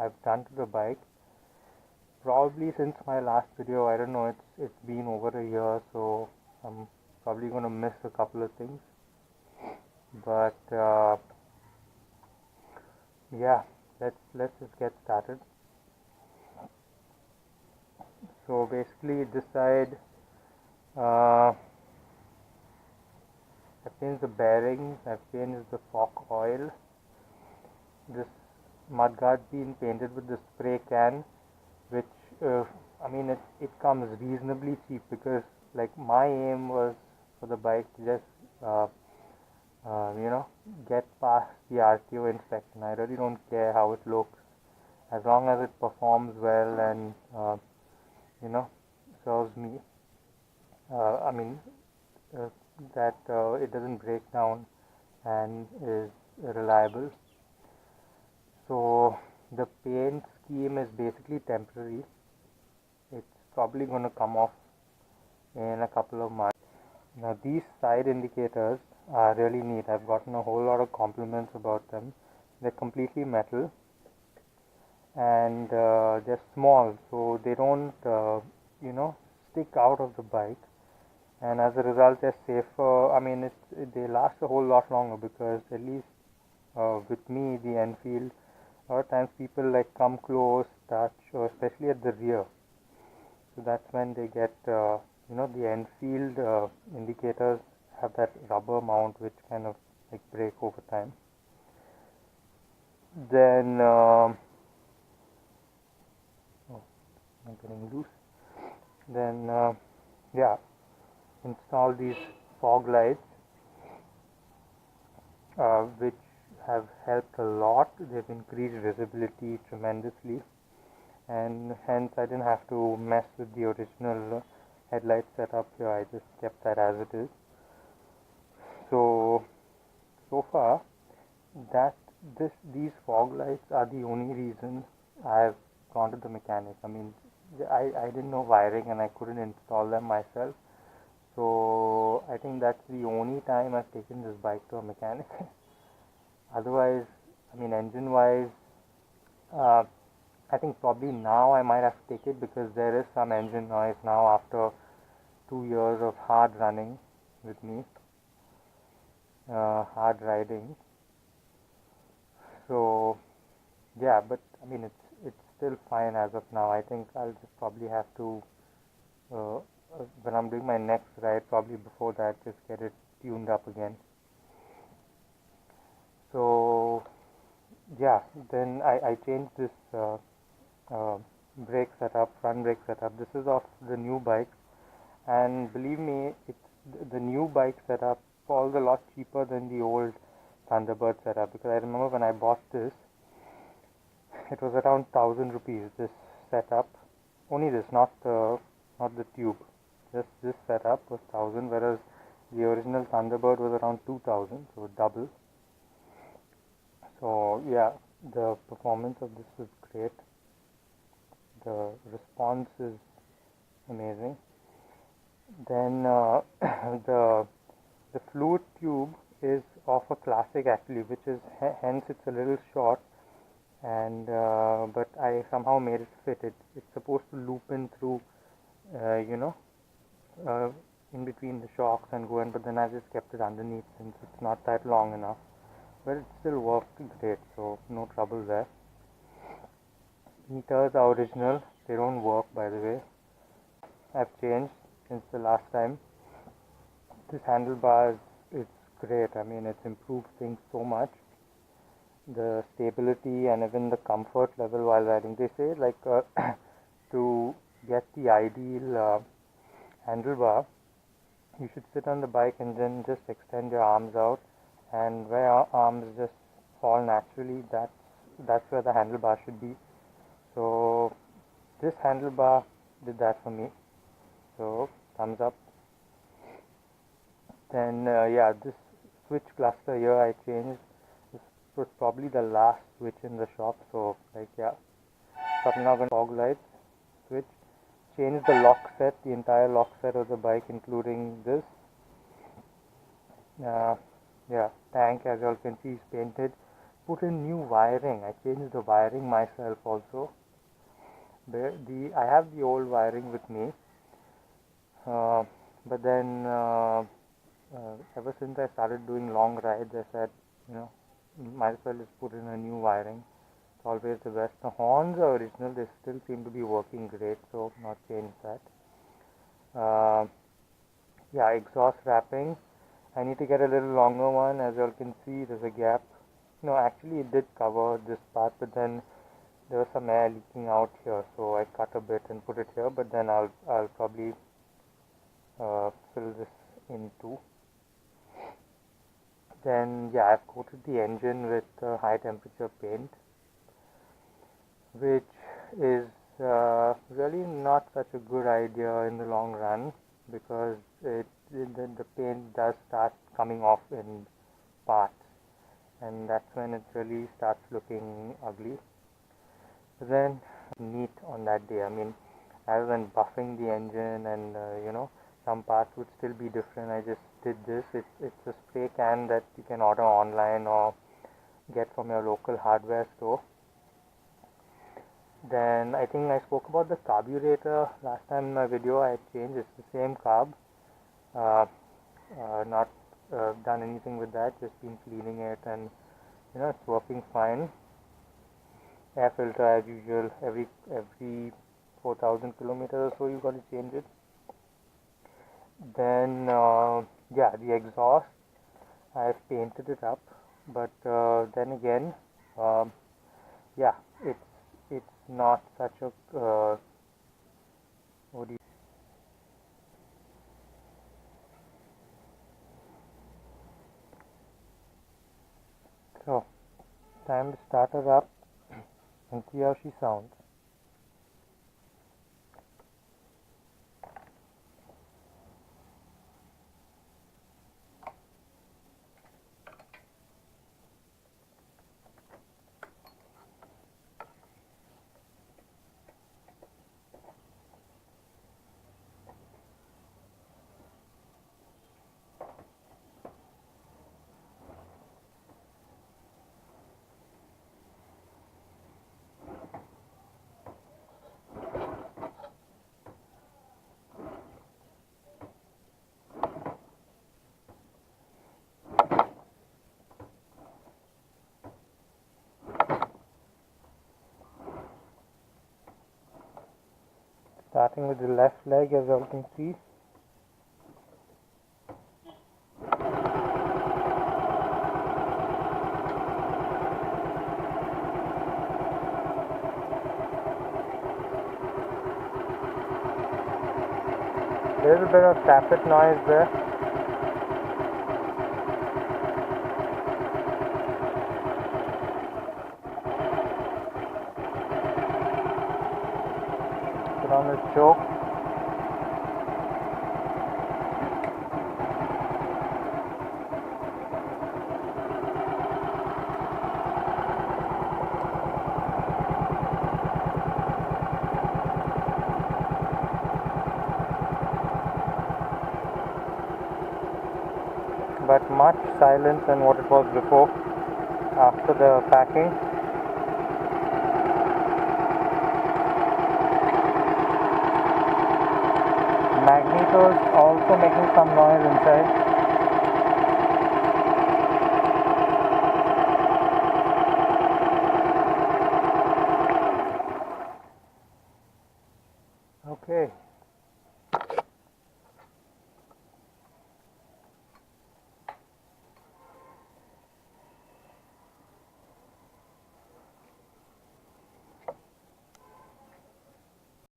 I've done to the bike. Probably since my last video, I don't know, it's been over a year, so I'm probably gonna miss a couple of things. But yeah, let's just get started. So basically, this side, I've changed the bearings, I've changed the fork oil. This mudguard's been painted with the spray can, which I mean it comes reasonably cheap, because like my aim was for the bike to just get past the RTO inspection. I really don't care how it looks, as long as it performs well and serves me. I mean that it doesn't break down and is reliable. So the paint scheme is basically temporary. It's probably going to come off in a couple of months. Now these side indicators are really neat. I've gotten a whole lot of compliments about them. They're completely metal and they're small, so they don't stick out of the bike, and as a result they're safer. I mean they last a whole lot longer, because at least with me, the Enfield, a lot of times people like come close, touch, or especially at the rear. So that's when they get, the Enfield indicators have that rubber mount which kind of like break over time. Then, I'm getting loose. Then, install these fog lights, which have helped a lot. They've increased visibility tremendously, and hence I didn't have to mess with the original headlight setup here. I just kept that as it is. So far that these fog lights are the only reason I've gone to the mechanic. I mean, I didn't know wiring and I couldn't install them myself. So I think that's the only time I've taken this bike to a mechanic. Otherwise, I mean, engine wise, I think probably now I might have to take it, because there is some engine noise now after 2 years of hard running with me, hard riding. So yeah, but I mean it's still fine as of now. I think I'll just probably have to when I'm doing my next ride, probably before that, just get it tuned up again. So yeah, then I changed this brake setup, front brake setup. This is of the new bike, and believe me, the new bike setup falls a lot cheaper than the old Thunderbird setup, because I remember when I bought this, it was around 1,000 rupees. This setup, only this, not the tube. Just this setup was 1,000, whereas the original Thunderbird was around 2,000, so double. So yeah, the performance of this is great. The response is amazing. Then the fluid tube is of a classic actually, which is hence it's a little short, and but I somehow made it fit. It's supposed to loop in through, in between the shocks and go in, but then I just kept it underneath since it's not that long enough. But it still worked great, so no trouble there. Meters are original, they don't work, by the way. I've changed since the last time. This handlebar is great. I mean, it's improved things so much. The stability and even the comfort level while riding. They say like to get the ideal handlebar, you should sit on the bike and then just extend your arms out, and where our arms just fall naturally, that's where the handlebar should be. So this handlebar did that for me, so thumbs up. Then yeah, this switch cluster here I changed. This was probably the last switch in the shop, so like yeah, so I'm now going to fog lights switch, change the lock set, the entire lock set of the bike, including this. Yeah, tank, as you all can see, is painted. put in new wiring. I changed the wiring myself also. I have the old wiring with me, but then ever since I started doing long rides, I said, might as well just put in a new wiring. It's always the best. The horns are original; they still seem to be working great, so not change that. Yeah, exhaust wrapping. I need to get a little longer one. As you all can see, there's a gap. No, actually it did cover this part, but then there was some air leaking out here, so I cut a bit and put it here, but then I'll probably fill this in too. Then yeah, I've coated the engine with high temperature paint, which is really not such a good idea in the long run, because the paint does start coming off in parts, and that's when it really starts looking ugly. Then neat on that day. I mean, rather than buffing the engine and some parts would still be different, I just did this. It's a spray can that you can order online or get from your local hardware store. Then I think I spoke about the carburetor last time in my video. I changed. It's the same carb. Not done anything with that. Just been cleaning it, and it's working fine. Air filter as usual. Every 4,000 kilometers or so you got to change it. Then yeah, the exhaust, I've painted it up, but then again, yeah, it's not such a what do you so time to start her up and see how she sounds. Starting with the left leg, as you can see. There's a bit of tappet noise there. Put on the choke. But much silence than what it was before, after the packing. Magneto's also making some noise inside. Okay.